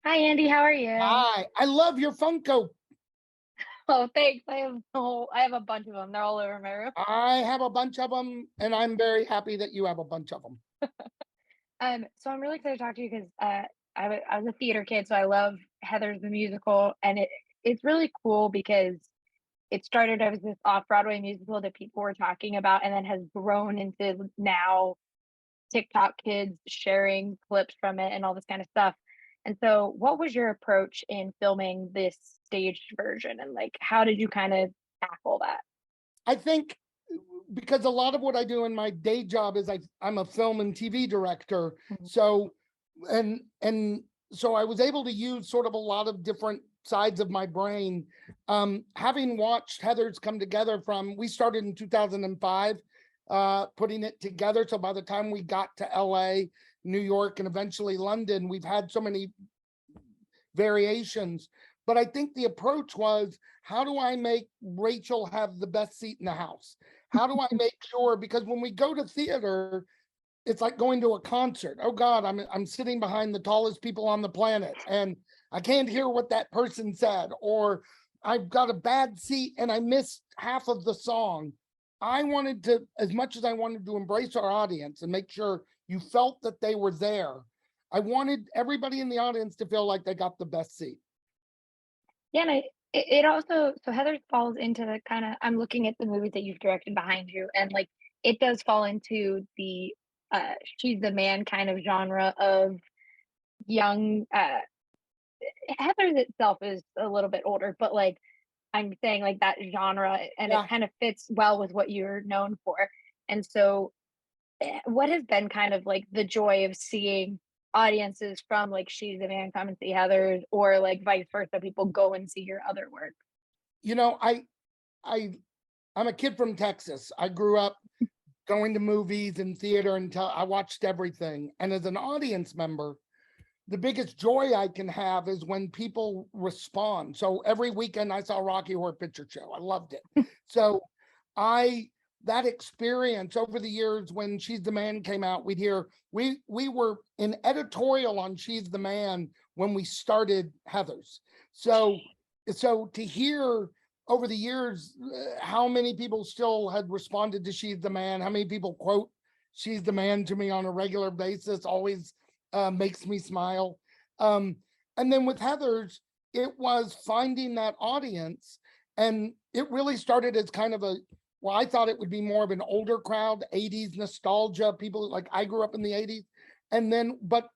Hi Andy, how are you? Hi, I love your Funko. Oh, thanks. I have a bunch of them. They're all over my room. I have a bunch of them, and I'm very happy that you have a bunch of them. So I'm really excited to talk to you because I was a theater kid, so I love Heather's the musical, and it's really cool because it started as this off-Broadway musical that people were talking about, and then has grown into now TikTok kids sharing clips from it and all this kind of stuff. And so, what was your approach in filming this staged version, and like, how did you kind of tackle that? I think because a lot of what I do in my day job is I'm a film and TV director. Mhm. So and so I was able to use sort of a lot of different sides of my brain. Having watched Heather's come together from we started in 2005, putting it together. So by the time we got to LA, New York, and eventually London, we've had so many variations. But I think the approach was, how do I make Rachel have the best seat in the house? How do I make sure? Because when we go to theater, it's like going to a concert. Oh God, I'm sitting behind the tallest people on the planet, and I can't hear what that person said, or I've got a bad seat and I missed half of the song. I wanted to, as much as I wanted to embrace our audience and make sure you felt that they were there, I wanted everybody in the audience to feel like they got the best seat. Yeah, and it also so Heather falls into the kind of I'm looking at the movies that you've directed behind you, and like it does fall into the she's the man kind of genre of young Heather's itself is a little bit older, but like I'm saying like that genre and it Yeah, kind of fits well with what you're known for. And so what has been kind of like the joy of seeing audiences from like She's the Man come and see Heather's or like vice versa, people go and see your other work? you know, I I'm a kid from Texas. I grew up going to movies and theater until I watched everything. And as an audience member, the biggest joy I can have is when people respond. So every weekend I saw Rocky Horror Picture Show. I loved it. So I that experience over the years when She's the Man came out, we'd hear we were in editorial on She's the Man when we started Heather's. So so to hear over the years how many people still had responded to She's the Man, how many people quote She's the Man to me on a regular basis, always makes me smile. Um, and then with Heather's, it was finding that audience. And it really started as kind of a, well, I thought it would be more of an older crowd, 80s nostalgia, people like I grew up in the 80s. And then, but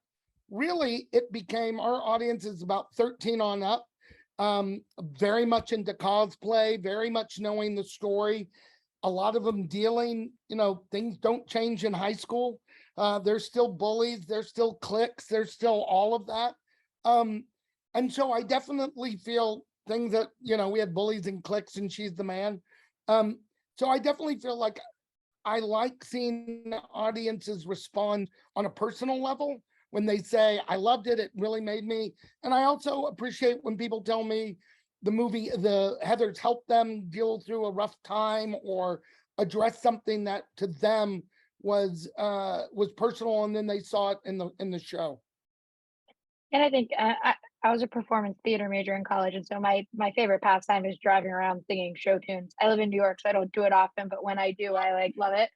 really, it became our audience is about 13 on up, very much into cosplay, very much knowing the story, a lot of them dealing, things don't change in high school. There's still bullies, there's still cliques, there's still all of that. Um, and so I definitely feel things that, we had bullies and cliques and She's the Man. Um, so I definitely feel like I like seeing audiences respond on a personal level when they say, I loved it, it really made me. And I also appreciate when people tell me the Heather's helped them deal through a rough time or address something that to them was personal, and then they saw it in the show. And I think I was a performance theater major in college, and so my favorite pastime is driving around singing show tunes. I live in New York, so I don't do it often, but when I do, I like love it.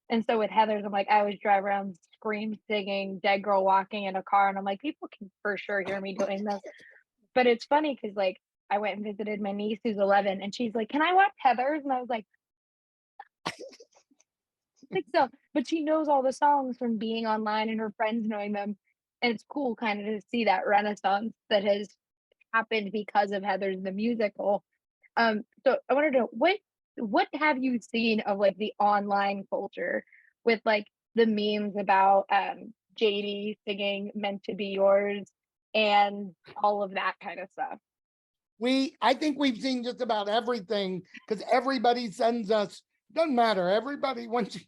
And so with Heather's, I'm like, I always drive around scream singing, dead girl walking in a car, and I'm like, people can for sure hear me doing this. But it's funny because like I went and visited my niece who's 11, and she's like, "Can I watch Heather's?" And I was like so, but she knows all the songs from being online and her friends knowing them. And it's cool kind of to see that renaissance that has happened because of Heather's the musical. So I wanted to know what have you seen of like the online culture with like the memes about JD singing Meant to Be Yours and all of that kind of stuff. I think we've seen just about everything because everybody sends us, doesn't matter, everybody once you,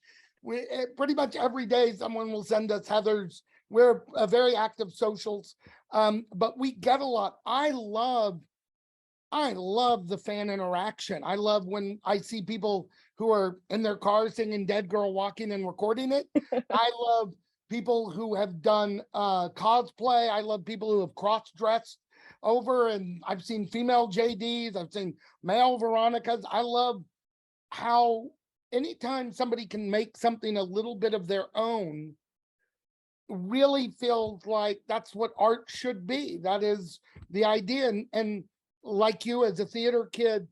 pretty much every day someone will send us Heather's. We're very active socials, but we get a lot. I love the fan interaction. I love when I see people who are in their cars singing Dead Girl Walking and recording it. I love people who have done cosplay. I love people who have cross-dressed over, and I've seen female JDs, I've seen male Veronicas. I love how anytime somebody can make something a little bit of their own, really feels like that's what art should be. That is the idea. And like you as a theater kid,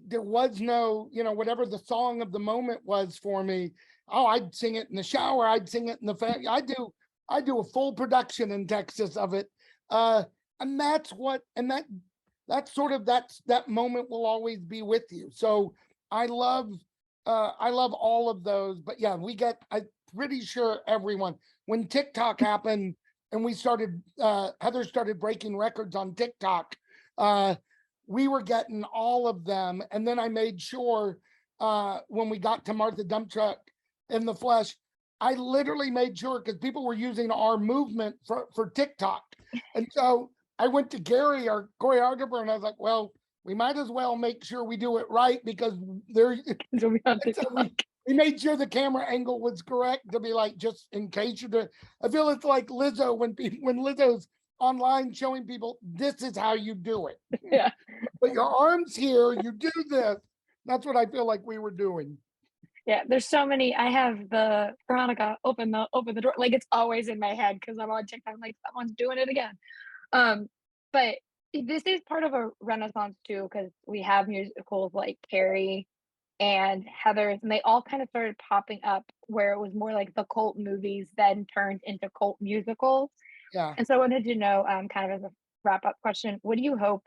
there was no, whatever the song of the moment was for me. Oh, I'd sing it in the shower. I'd sing it in the fan. I do a full production in Texas of it. And that's what, and that's sort of, that moment will always be with you. So I love all of those. But yeah, I'm pretty sure everyone, when TikTok happened and we started, Heather started breaking records on TikTok, we were getting all of them. And then I made sure when we got to Martha Dump Truck in the Flesh, I literally made sure, because people were using our movement for TikTok. And so I went to Gary, our choreographer, and I was like, well, we might as well make sure we do it right, because there. So we have So we made sure the camera angle was correct, to be like, just in case you do. I feel it's like Lizzo when Lizzo's online showing people, this is how you do it. yeah. But your arms here, you do this. That's what I feel like we were doing. Yeah, there's so many. I have the Veronica open the door. Like it's always in my head because I'm on TikTok. I'm like, someone's doing it again. But this is part of a renaissance too, because we have musicals like Carrie and Heather's, and they all kind of started popping up where it was more like the cult movies then turned into cult musicals. Yeah. And so I wanted to know, kind of as a wrap up question, what do you hope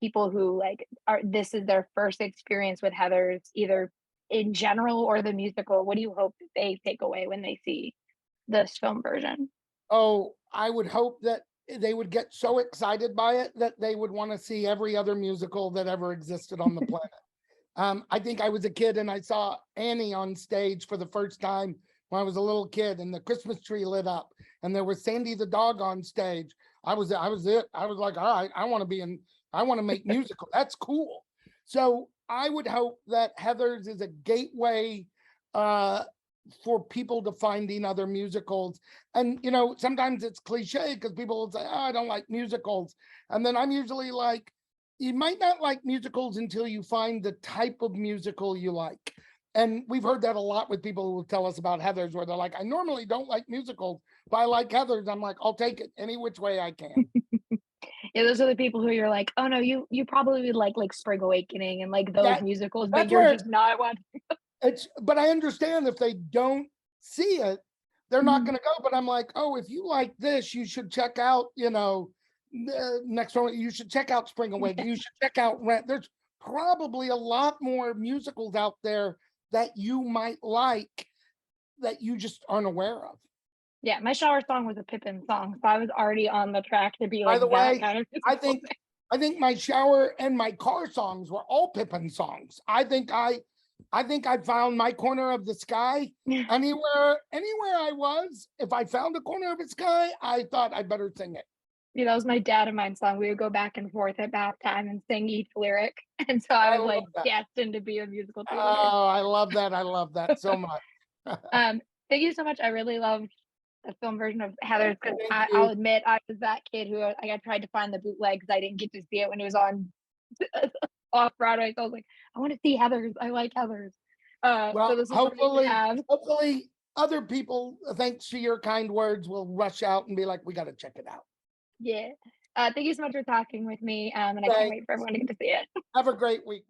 people who like are this is their first experience with Heather's, either in general or the musical, what do you hope that they take away when they see this film version? Oh, I would hope that they would get so excited by it that they would want to see every other musical that ever existed on the planet. I think I was a kid and I saw Annie on stage for the first time when I was a little kid, and the Christmas tree lit up and there was Sandy the dog on stage. I was it. I was like, all right, I want to make musical. That's cool. So I would hope that Heather's is a gateway for people to finding other musicals. And sometimes it's cliche because people will say, oh, I don't like musicals. And then I'm usually like, you might not like musicals until you find the type of musical you like. And we've heard that a lot with people who will tell us about Heather's, where they're like, I normally don't like musicals, but I like Heather's. I'm like, I'll take it any which way I can. Yeah, those are the people who you're like, oh no, you probably would like Spring Awakening and like those That musicals, but that's you're where just not one. but I understand if they don't see it, they're not Mhm. going to go. But I'm like, oh, if you like this, you should check out, next one, you should check out Spring Awakening. You should check out Rent. There's probably a lot more musicals out there that you might like that you just aren't aware of. Yeah, my shower song was a Pippin song, so I was already on the track to be By like the that way, kind of I musical. think I think my shower and my car songs were all Pippin songs. I found my corner of the sky. Anywhere I was, if I found a corner of the sky, I thought I better sing it. Yeah, that was my dad and mine song. We would go back and forth at bath time and sing each lyric. And so I I was like love that. destined to be a musical theater nerd. Oh, I love that. I love that so much. Thank you so much. I really loved the film version of Heather's because Thank I'll you. admit I was that kid who like, I tried to find the bootleg because I didn't get to see it when it was on off Broadway. So I was like, I want to see Heather's. I like Heather's. So Well, this was great to have. hopefully other people, thanks to your kind words, will rush out and be like, we got to check it out. Yeah. Thank you so much for talking with me. And I can't Thanks. wait for everyone to get to see it. Have a great week.